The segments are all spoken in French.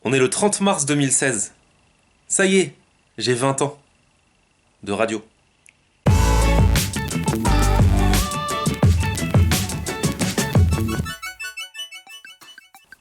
On est le 30 mars 2016. Ça y est, j'ai 20 ans de radio.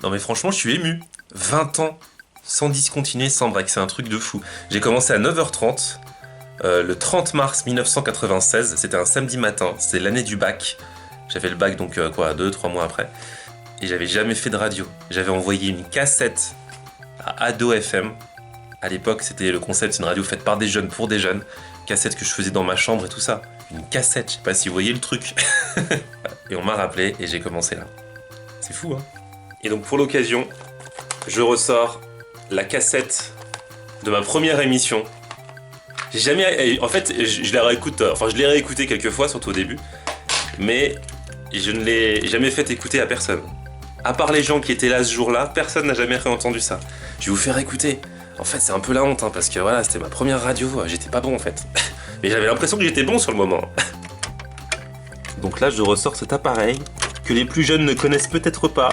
Non mais franchement, je suis ému. 20 ans sans discontinuer, sans break, c'est un truc de fou. J'ai commencé à 9h30, le 30 mars 1996, c'était un samedi matin, c'était l'année du bac. J'avais le bac donc 2-3 mois après. Et j'avais jamais fait de radio. J'avais envoyé une cassette à Ado FM. À l'époque, c'était le concept, c'est une radio faite par des jeunes pour des jeunes. Cassette que je faisais dans ma chambre et tout ça. Une cassette, je sais pas si vous voyez le truc. Et on m'a rappelé et j'ai commencé là. C'est fou, hein. Et donc pour l'occasion, je ressors la cassette de ma première émission. J'ai jamais... En fait, je la réécoute... Enfin, je l'ai réécouté quelques fois, surtout au début. Mais je ne l'ai jamais fait écouter à personne. À part les gens qui étaient là ce jour-là, personne n'a jamais réentendu ça. Je vais vous faire écouter. En fait, c'est un peu la honte, hein, parce que voilà, c'était ma première radio, j'étais pas bon en fait. Mais j'avais l'impression que j'étais bon sur le moment. Donc là, je ressors cet appareil que les plus jeunes ne connaissent peut-être pas.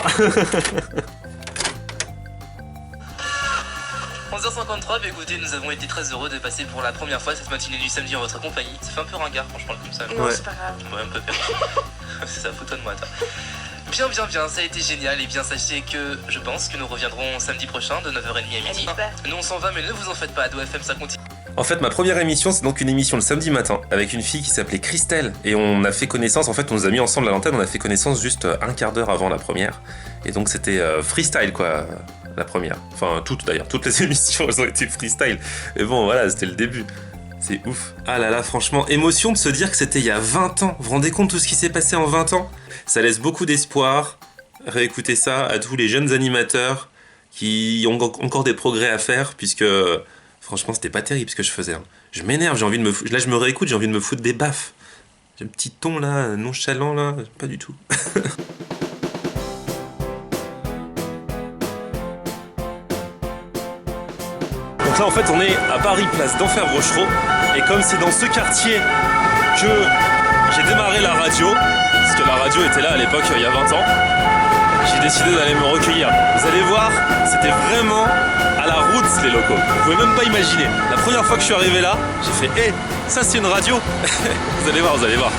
11h53, bah écoutez, nous avons été très heureux de passer pour la première fois cette matinée du samedi en votre compagnie. Ça fait un peu ringard quand je parle comme ça. Non, c'est pas grave. Ouais, un peu perdu. C'est ça, fous-toi de moi, toi. Bien, ça a été génial. Et bien, sachez que je pense que nous reviendrons samedi prochain de 9h30 à midi. Nous, on s'en va, mais ne vous en faites pas, Ado FM, ça continue. En fait, ma première émission, c'est donc une émission le samedi matin avec une fille qui s'appelait Christelle. Et on a fait connaissance, en fait, on nous a mis ensemble à l'antenne, on a fait connaissance juste un quart d'heure avant la première. Et donc, c'était freestyle, quoi, la première. Enfin, toutes d'ailleurs, toutes les émissions, elles ont été freestyle. Mais bon, voilà, c'était le début. C'est ouf. Ah là là, franchement, émotion de se dire que c'était il y a 20 ans. Vous vous rendez compte de tout ce qui s'est passé en 20 ans? Ça laisse beaucoup d'espoir. Réécoutez ça à tous les jeunes animateurs qui ont encore des progrès à faire, puisque franchement, c'était pas terrible ce que je faisais. Hein. Je m'énerve, j'ai envie de me... Là, je me réécoute, j'ai envie de me foutre des baffes. J'ai un petit ton là, nonchalant là, pas du tout. Donc là, en fait, on est à Paris, place d'Enfer-Rochereau. Et comme c'est dans ce quartier que j'ai démarré la radio, parce que la radio était là à l'époque, il y a 20 ans, j'ai décidé d'aller me recueillir. Vous allez voir, c'était vraiment à la roots les locaux. Vous pouvez même pas imaginer. La première fois que je suis arrivé là, j'ai fait « Hé, ça c'est une radio !» Vous allez voir, vous allez voir.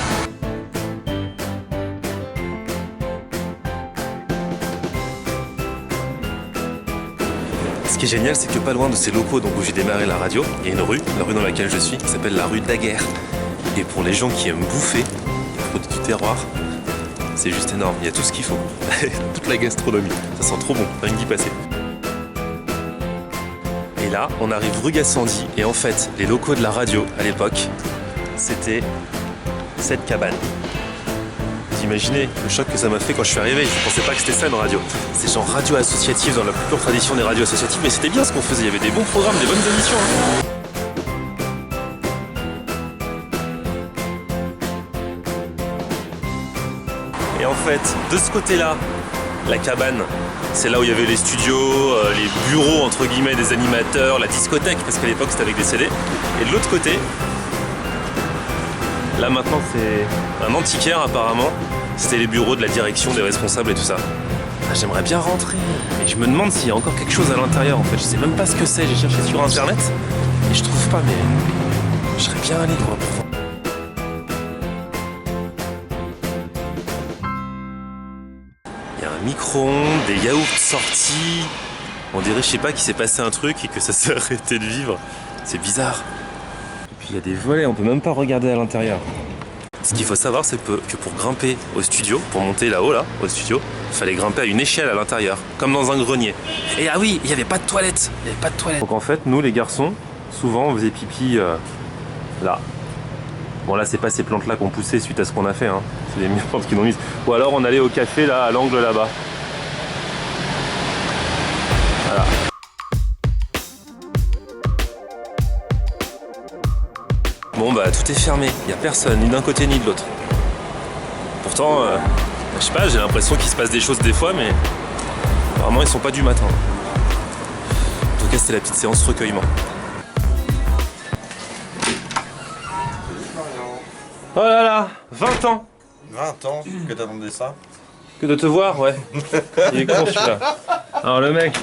Ce qui est génial, c'est que pas loin de ces locaux donc, où j'ai démarré la radio, il y a une rue, la rue dans laquelle je suis, qui s'appelle la rue Daguerre. Et pour les gens qui aiment bouffer, les produits du terroir, c'est juste énorme, il y a tout ce qu'il faut. Toute la gastronomie, ça sent trop bon, rien que d'y passer. Et là, on arrive rue Gassendi, et en fait, les locaux de la radio, à l'époque, c'était cette cabane. Vous imaginez le choc que ça m'a fait quand je suis arrivé, je pensais pas que c'était ça une radio. C'est genre radio associative dans la plus pure tradition des radios associatives, mais c'était bien ce qu'on faisait, il y avait des bons programmes, des bonnes émissions. Hein. Et en fait, de ce côté-là, la cabane, c'est là où il y avait les studios, les bureaux entre guillemets des animateurs, la discothèque, parce qu'à l'époque c'était avec des CD. Et de l'autre côté, là maintenant c'est un antiquaire apparemment, c'était les bureaux de la direction, des responsables et tout ça. Ah, j'aimerais bien rentrer, mais je me demande s'il y a encore quelque chose à l'intérieur en fait. Je sais même pas ce que c'est, j'ai cherché sur internet et je trouve pas, mais je serais bien allé quoi pour voir. Il y a un micro-ondes, des yaourts sortis. On dirait, je sais pas, qu'il s'est passé un truc et que ça s'est arrêté de vivre. C'est bizarre. Et puis il y a des volets, on peut même pas regarder à l'intérieur. Ce qu'il faut savoir, c'est que pour grimper au studio, pour monter là-haut, là, au studio, il fallait grimper à une échelle à l'intérieur, comme dans un grenier. Et ah oui, il n'y avait pas de toilette. Il n'y avait pas de toilette. Donc en fait, nous les garçons, souvent on faisait pipi là. Bon là, c'est pas ces plantes-là qu'on poussait suite à ce qu'on a fait, hein. C'est des plantes qui l'ont mises. Ou alors on allait au café là, à l'angle là-bas. Voilà. Bon bah tout est fermé, il n'y a personne, ni d'un côté ni de l'autre. Pourtant, je sais pas, j'ai l'impression qu'il se passe des choses des fois, mais apparemment ils sont pas du matin. En tout cas c'était la petite séance recueillement. Oh là là, 20 ans. 20 ans que t'attendais ça? Que de te voir, ouais. Il est con celui-là. Alors le mec,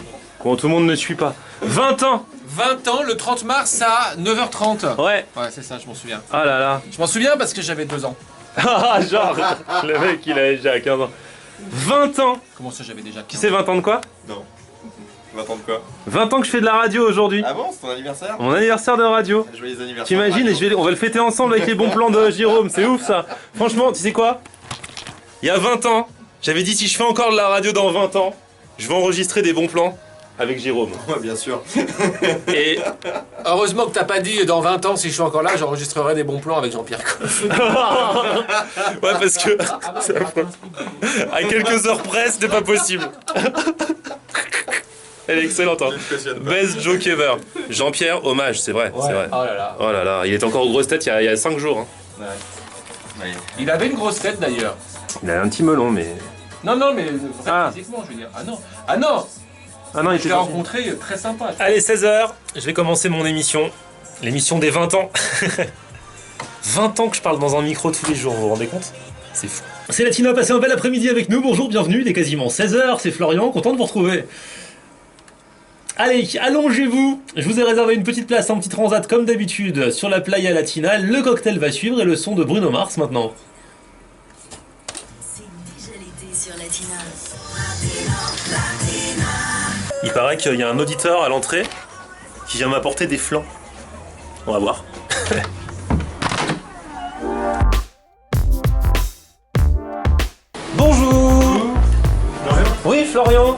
Quand tout le monde ne suit pas. 20 ans. 20 ans, le 30 mars à 9h30. Ouais. Ouais, c'est ça, je m'en souviens. Ah là là. Je m'en souviens parce que j'avais 2 ans. Ah, genre, le mec, il avait déjà 15 ans. 20 ans. Comment ça, j'avais déjà 15 ans? Tu sais 20 ans de quoi? Non. 20 ans de quoi? 20 ans que je fais de la radio aujourd'hui. Ah bon, c'est ton anniversaire? Mon anniversaire de radio. Joyeux anniversaire. T'imagines, et on va le fêter ensemble avec les bons plans de Jérôme, c'est ouf ça. Franchement, tu sais quoi? Il y a 20 ans, j'avais dit si je fais encore de la radio dans 20 ans, je vais enregistrer des bons plans avec Jérôme. Ouais, bien sûr. Et Heureusement que t'as pas dit dans 20 ans, si je suis encore là, j'enregistrerai des bons plans avec Jean-Pierre Coff. ouais, parce que à quelques heures près, c'était pas possible. Elle est excellente, hein. Best joke ever. Jean-Pierre, hommage, c'est vrai, c'est vrai. Oh là là. Oh là là, il était encore aux grosses têtes il y a 5 jours. Hein. Ouais. Il avait une grosse tête d'ailleurs. Il a un petit melon, mais... Non, non, mais Ah. physiquement, je veux dire. Ah non. Ah non. Ah non, il Je l'ai rencontré, très sympa. Allez, 16h, je vais commencer mon émission. L'émission des 20 ans. 20 ans que je parle dans un micro tous les jours, vous vous rendez compte? C'est fou. C'est Latina, passez un bel après-midi avec nous, bonjour, bienvenue, il est quasiment 16h, c'est Florian, content de vous retrouver. Allez, allongez-vous, je vous ai réservé une petite place en petit transat comme d'habitude sur la Playa Latina, le cocktail va suivre et le son de Bruno Mars maintenant. C'est déjà l'été sur Latina. Il paraît qu'il y a un auditeur à l'entrée qui vient m'apporter des flancs. On va voir. Bonjour. Oui, Florian.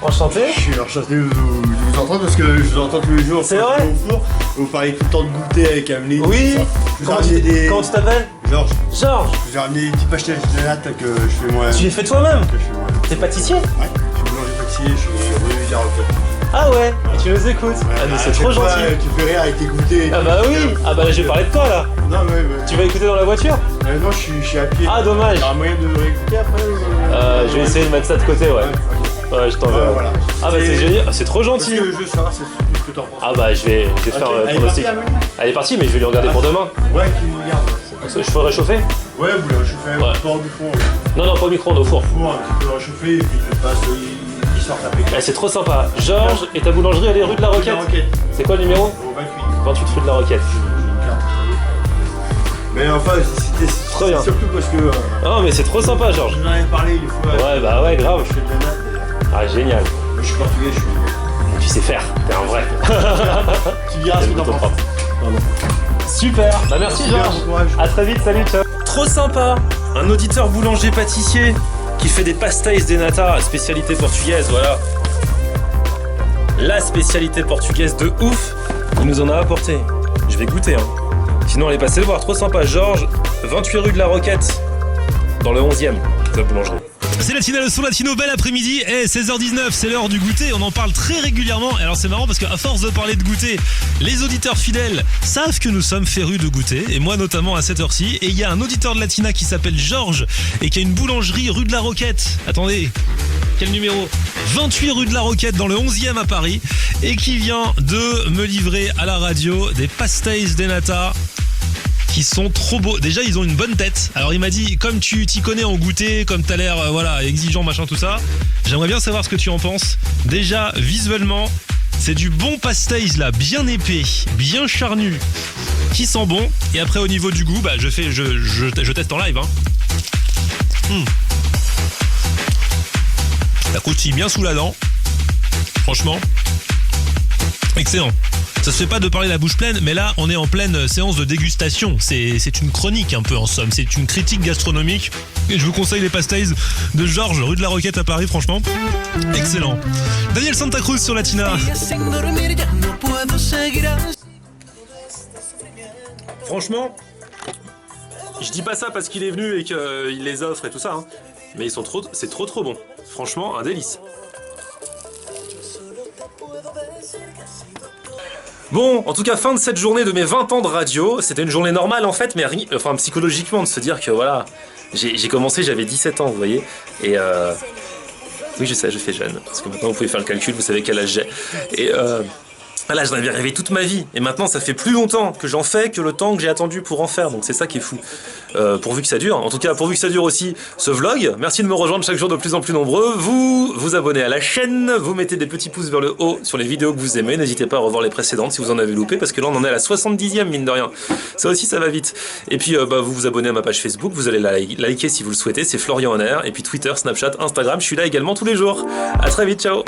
Enchanté. Je suis enchanté de vous entendre parce que je vous entends tous les jours. C'est quand vrai. je vais au four. Vous parlez tout le temps de goûter avec Amélie. Oui. tout ça. Je vous ai Comment ramené des... tu t'appelles? Georges, Georges. je vous ai ramené des petits pastèches de natte que je fais moi. Tu les fais toi-même? Que je fais moi. T'es pâtissier? Ouais. Je suis boulanger pâtissier, je suis rue Jarochet. Ah ouais. Et tu nous écoutes? Ah mais c'est trop gentil. Tu fais rire avec tes goûters. Ah bah oui. Ah bah là je vais parler de toi là. Non mais... Tu vas écouter dans la voiture? Non, je suis à pied. Ah dommage. Il y aura moyen de réécouter après Je vais essayer de mettre ça de côté, ouais. ok. Ouais, je t'enverrai. Voilà. Ah bah c'est génial, ah, c'est trop Parce gentil. que je veux savoir c'est ce que t'en penses. Ah bah je vais faire Ok, le elle est pronostic. partie, Amélie Elle est partie mais je vais lui regarder pour demain. Ouais, tu me regardes. Je ferai réchauffer? Ouais, vous le réchauffez, Ouais. pas au micro. Non non pas au micro-ondes, au four. Four, un petit peu réchauffé et puis il passe, il sort après. Eh, c'est trop sympa. Georges et ta boulangerie elle est rue de la Roquette. C'est quoi le numéro? Au 28. 28 rue de la Roquette. Mais enfin, c'était Trop bien. surtout parce que Oh mais c'est trop sympa Georges. je vous en avais parlé une fois. Ouais bah ouais grave. Je fais de la natte. Ah génial. Je suis portugais, je suis. Tu sais faire, t'es un vrai. Tu diras ce que t'en Plutôt penses. propre. Super. Bah merci Bien, Georges. bon courage. A très vite, salut, ciao. Trop sympa. Un auditeur boulanger-pâtissier qui fait des pastéis de nata, spécialité portugaise, voilà. La spécialité portugaise de ouf. Il nous en a apporté. Je vais goûter, hein. Sinon, allez passer le voir. Trop sympa. Georges, 28 rue de la Roquette, dans le 11e, sa boulangerie. C'est Latina, le son latino, bel après-midi, et 16h19, c'est l'heure du goûter, on en parle très régulièrement, alors c'est marrant parce qu'à force de parler de goûter, les auditeurs fidèles savent que nous sommes férus de goûter, et moi notamment à cette heure-ci, et il y a un auditeur de Latina qui s'appelle Georges, et qui a une boulangerie rue de la Roquette, attendez, quel numéro? 28 rue de la Roquette dans le 11e à Paris, et qui vient de me livrer à la radio des pastéis de nata, qui sont trop beaux. Déjà, ils ont une bonne tête. Alors, il m'a dit, comme tu t'y connais en goûter, comme t'as l'air, voilà, exigeant, machin, tout ça, j'aimerais bien savoir ce que tu en penses. Déjà, visuellement, c'est du bon pastéis, là, bien épais, bien charnu, qui sent bon. Et après, au niveau du goût, bah, je teste en live, hein. Ça croustille bien sous la dent. Franchement, excellent. Ça se fait pas de parler la bouche pleine, mais là, on est en pleine séance de dégustation. C'est une chronique un peu en somme, c'est une critique gastronomique. Et je vous conseille les pastéis de Georges, rue de la Roquette à Paris, franchement. Excellent. Daniel Santa Cruz sur Latina. Franchement, je dis pas ça parce qu'il est venu et qu'il les offre et tout ça, hein. Mais c'est trop bon. Franchement, un délice. Bon, en tout cas, fin de cette journée de mes 20 ans de radio. C'était une journée normale en fait, mais enfin psychologiquement, de se dire que voilà, j'ai commencé, j'avais 17 ans, vous voyez. Et oui, je sais, je fais jeune. Parce que maintenant, vous pouvez faire le calcul, vous savez quel âge j'ai. Et Là, j'en avais rêvé toute ma vie, et maintenant ça fait plus longtemps que j'en fais que le temps que j'ai attendu pour en faire, donc c'est ça qui est fou. Pourvu que ça dure, en tout cas pourvu que ça dure aussi ce vlog. Merci de me rejoindre chaque jour de plus en plus nombreux. Vous vous abonnez à la chaîne, vous mettez des petits pouces vers le haut sur les vidéos que vous aimez. N'hésitez pas à revoir les précédentes si vous en avez loupé, parce que là on en est à la 70e mine de rien. Ça aussi ça va vite. Et puis vous vous abonnez à ma page Facebook, vous allez la liker si vous le souhaitez, c'est Florian Honner. Et puis Twitter, Snapchat, Instagram, je suis là également tous les jours. À très vite, ciao.